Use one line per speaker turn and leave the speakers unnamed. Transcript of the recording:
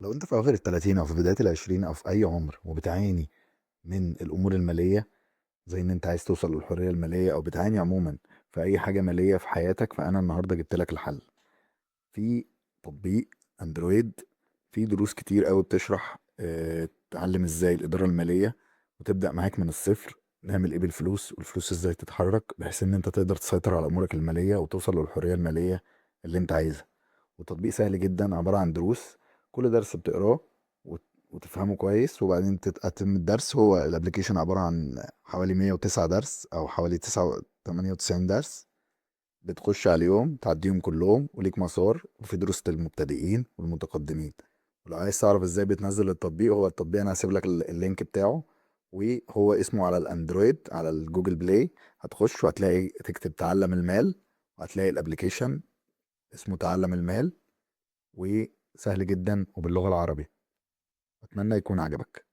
لو انت في اواخر التلاتين او في بداية العشرين او في اي عمر وبتعاني من الامور المالية، زي ان انت عايز توصل للحرية المالية او بتعاني عموما في اي حاجة مالية في حياتك، فانا النهاردة جبت لك الحل. في تطبيق اندرويد، في دروس كتير قوي بتشرح تعلم ازاي الادارة المالية وتبدأ معاك من الصفر. نعمل ايه بالفلوس والفلوس ازاي تتحرك بحيث ان انت تقدر تسيطر على امورك المالية وتوصل للحرية المالية اللي انت عايزها. وتطبيق سهل جدا، عبارة عن دروس. كل درس بتقراه وتفهمه كويس وبعدين تتم الدرس. هو الابليكيشن عبارة عن حوالي 109 درس او حوالي 98 درس. بتخش على اليوم تعديهم كلهم وليك مسار، وفي دروس للمبتدئين والمتقدمين. ولو عايز تعرف ازاي بتنزل التطبيق، هو التطبيق انا هسيب لك اللينك بتاعه. وهو اسمه على الاندرويد على الجوجل بلاي. هتخش وهتلاقي تكتب تعلم المال، وهتلاقي الابليكيشن اسمه تعلم المال، وسهل جدا وباللغة العربية. أتمنى يكون عجبك.